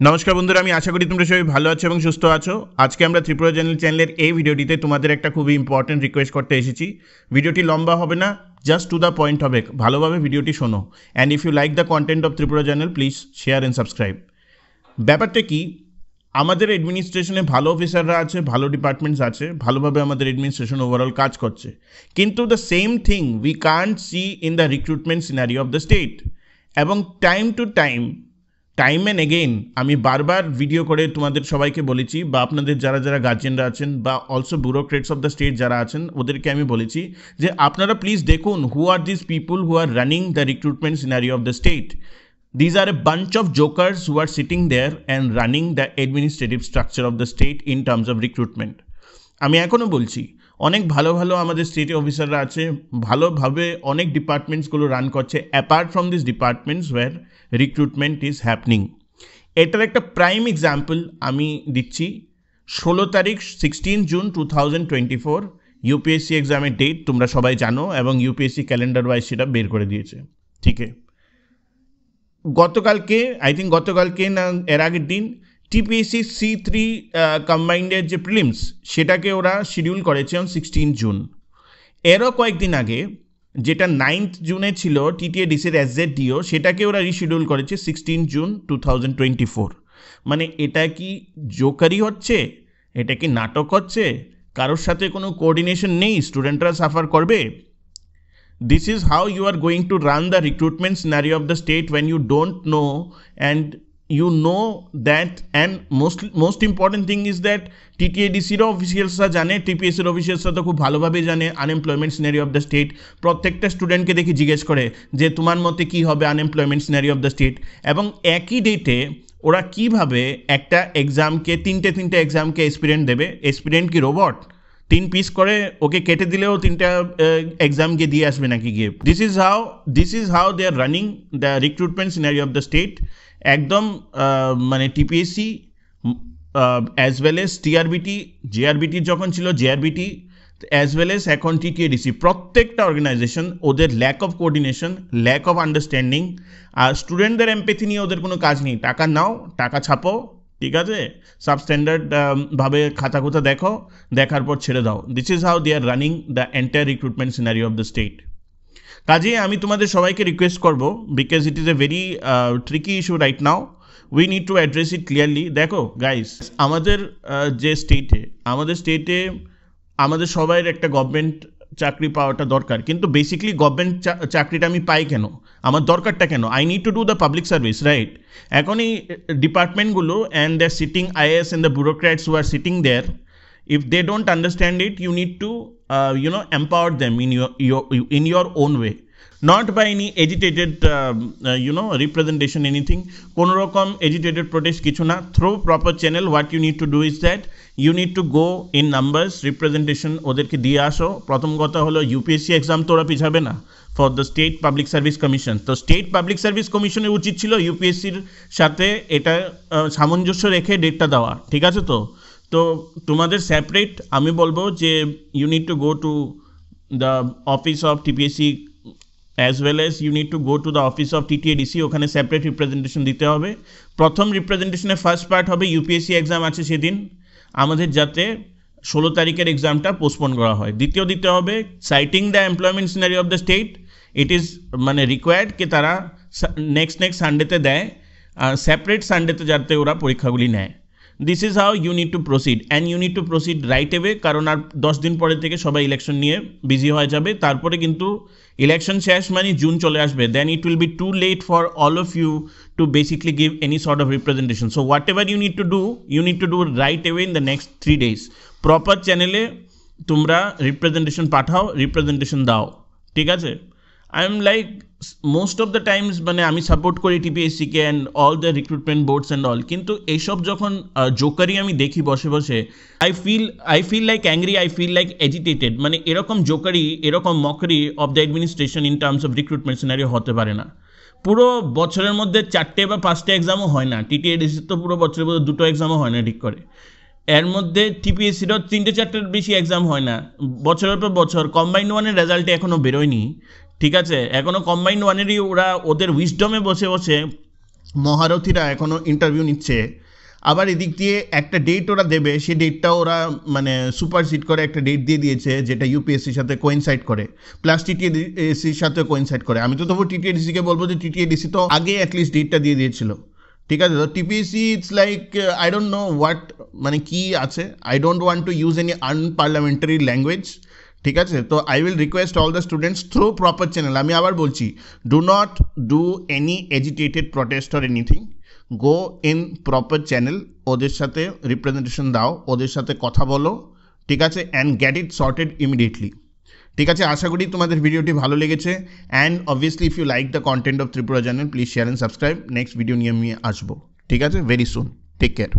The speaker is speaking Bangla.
নমস্কার বন্ধুরা, আমি আশা করি তোমরা সবাই ভালো আছো এবং সুস্থ আছো। আজকে আমরা ত্রিপুরা চ্যানেলের এই ভিডিওটিতে তোমাদের একটা খুবই ইম্পর্টেন্ট রিকোয়েস্ট করতে এসেছি। ভিডিওটি লম্বা হবে না, জাস্ট টু দ্য পয়েন্ট হবে। ভালোভাবে ভিডিওটি শোনো, and if you like the content of Tripura channel please share and subscribe. ব্যাপারটা কি, আমাদের অ্যাডমিনিস্ট্রেশনে ভালো অফিসাররা আছে, ভালো ডিপার্টমেন্টস আছে, ভালোভাবে আমাদের অ্যাডমিনিস্ট্রেশন ওভারঅল কাজ করছে, কিন্তু the same thing we can't see in the recruitment scenario of the state. এবং time to time and again আমি বারবার ভিডিও করে তোমাদের সবাইকে বলেছি, বা আপনাদের যারা যারা গার্জেনরা আছেন বা also bureaucrats of the state যারা আছেন ওদেরকে আমি বলেছি যে আপনারা প্লিজ দেখুন who are this people who are running the recruitment scenario of the state. These are a bunch of jokers who are sitting there and running the administrative structure of the state in terms of recruitment. আমি এখনও বলছি, অনেক ভালো ভালো আমাদের স্টেট অফিসাররা আছে, ভালোভাবে অনেক ডিপার্টমেন্টসগুলো রান করছে apart from this departments were recruitment is happening. এটার একটা প্রাইম এক্সাম্পল আমি দিচ্ছি। 16 তারিখ 16 জুন 2024 ইউপিএসসি এক্সামের ডেট তোমরা সবাই জানো, এবং ইউপিএসসি ক্যালেন্ডার ওয়াইজ সেটা বের করে দিয়েছে। ঠিক আছে, গতকালকে না এর আগের দিন টিপিএসসি C3 কম্বাইন্ডের যে প্রিলিমস সেটাকে ওরা শিডিউল করেছে অন 16 জুন। এরও কয়েকদিন আগে যেটা 9th জুনে ছিল TTADCর SZDO, সেটাকে ওরা রিশিডিউল করেছে 16 জুন 2024। মানে এটা কি জোকারি হচ্ছে? এটা কি নাটক হচ্ছে? কারোর সাথে কোনো কোঅর্ডিনেশন নেই, স্টুডেন্টরা সাফার করবে? This is how you are going to run the recruitment scenario of the state when you don't know, and you know that, and most important thing is that TTADCর অফিসিয়ালসরা জানে, TPSর অফিসিয়ালসরা তো খুব ভালোভাবে জানে unemployment scenario of the state. প্রত্যেকটা স্টুডেন্টকে দেখি জিজ্ঞেস করে যে তোমার মতে কী হবে unemployment scenario of the state, এবং একই ডেটে ওরা কিভাবে একটা এক্সামকে তিনটে এক্সামকে এক্সপিরিয়েন্ট দেবে। এক্সপিরিয়েন্ট কি রোবট? 3 পিস করে ওকে কেটে দিলেও 3টা এক্সাম গিয়ে দিয়ে আসবে নাকি গিয়ে? This is how they are running the recruitment scenario of the state. একদম মানে TPSC as well as TRBT, JRBT যখন ছিল জেআরবিটি, অ্যাজ ওয়েল এস এখন TTADC, প্রত্যেকটা অর্গানাইজেশন ওদের lack of coordination, lack of understanding, আর স্টুডেন্টদের এমপ্যাথি নিয়ে ওদের কোনো কাজ নেই। টাকা নাও, টাকা ছাপো, ঠিক আছে, সাবস্ট্যান্ডার্ড ভাবে খাতা খুঁতা দেখো, দেখার পর ছেড়ে দাও। This is how they are running the entire recruitment scenario of the state. কাজে আমি তোমাদের সবাইকে রিকোয়েস্ট করবো, because it is a very tricky issue right now, we need to address it clearly. দেখো গাইস, আমাদের যে স্টেটে আমাদের সবাইয়ের একটা গভর্নমেন্ট চাকরি পাওয়াটা দরকার, কিন্তু বেসিক্যালি গভর্নমেন্ট চাকরিটা আমি পাই কেন, আমার দরকারটা কেন? I need to do the public service, right? এখন এই ডিপার্টমেন্টগুলো and the sitting IAS and the bureaucrats who are sitting there, if they don't understand it, you need to empower them in your own way, not by any agitated representation, anything, কোনো রকম agitated protest কিছু না, through proper channel. What you need to do is that you need to go in numbers, representation ওদেরকে দিয়ে আসো। প্রথম কথা হলো ইউপিএসসি এক্সাম তো ওরা পিছাবে না for the state public service commission. তো স্টেট পাবলিক সার্ভিস কমিশনের উচিত ছিল ইউপিএসসির সাথে এটা সামঞ্জস্য রেখে ডেটটা দেওয়া, ঠিক আছে? তো তোমাদের সেপারেট আমি বলবো যে you need to go to the office of TPSC as well as you need to go to the office of TTADC, ওখানে সেপারেট রিপ্রেজেন্টেশন দিতে হবে। প্রথম রিপ্রেজেন্টেশনের ফার্স্ট পার্ট হবে ইউপিএসসি এক্সাম আছে সেদিন আমাদের, যাতে 16 তারিখের এক্সামটা পোস্টপোন করা হয়। দ্বিতীয় দিতে হবে citing the employment scenery of the state, it is মানে রিকোয়ার্ড কে তারা নেক্সট সানডেতে দেয়, সেপারেট সানডেতে যাতে ওরা পরীক্ষাগুলি নেয়। This is how you need to proceed, and you need to proceed right away, কারণ আর 10 দিন পরে থেকে সবাই ইলেকশন নিয়ে বিজি হয়ে যাবে। তারপরে কিন্তু ইলেকশন শেষ মানে জুন চলে আসবে, then it will be too late for all of you to basically give any sort of representation. So whatever you need to do right away in the next 3 days। Proper চ্যানেলে তোমরা রিপ্রেজেন্টেশন পাঠাও, রিপ্রেজেন্টেশন দাও, ঠিক আছে? I am like most of the times মানে আমি সাপোর্ট করি টিপিএসসিকে and all the recruitment boards and all, কিন্তু এইসব যখন জোকারি আমি দেখি বসে বসে, I feel like angry, I feel like agitated. মানে এরকম জোকারি, এরকম mockery of the administration in terms of recruitment scenario হতে পারে না। পুরো বছরের মধ্যে 4টে বা 5টে এক্সামও হয় না, TTADCর তো পুরো বছরের মধ্যে 2টো এক্সামও হয় না ঠিক করে, এর মধ্যে TPSCরও 3-4টের বেশি এক্সাম হয় না বছরের পর বছর। কম্বাইন্ড ওয়ানের রেজাল্টে এখনও বেরোয়নি, ঠিক আছে? এখনও কম্বাইন্ড ওয়ানেরই ওরা ওদের উইজডমে বসে বসে মহারথীরা এখনও ইন্টারভিউ নিচ্ছে, আবার এদিক দিয়ে একটা ডেট ওরা দেবে, সেই ডেটটাও ওরা মানে সুপারসিড করে একটা ডেট দিয়ে দিয়েছে যেটা ইউপিএসসির সাথে কোইনসাইড করে, প্লাস টিটিএডিসির সাথে কোইনসাইড করে। আমি তো তবু টিটিএডিসিকে বলবো যে টিটিএডিসি তো আগে অ্যাটলিস্ট ডেটটা দিয়ে দিয়েছিল, ঠিক আছে। তো TPSC it's like I don't know what, মানে কি আছে, I don't want to use any unparliamentary language, ঠিক আছে। তো I will request all the students through proper channel, আমি আবার বলছি, do not do any agitated protest or anything, go in proper channel, ওদের সাথে রিপ্রেজেন্টেশন দাও, ওদের সাথে কথা বলো, ঠিক আছে, and get it sorted immediately, ঠিক আছে। আশা করি তোমাদের ভিডিওটি ভালো লেগেছে, and obviously if you like the content of Tripura journal please share and subscribe, next video নিয়ে আমি আসবো, ঠিক আছে, ভেরি সুন, টেক কেয়ার।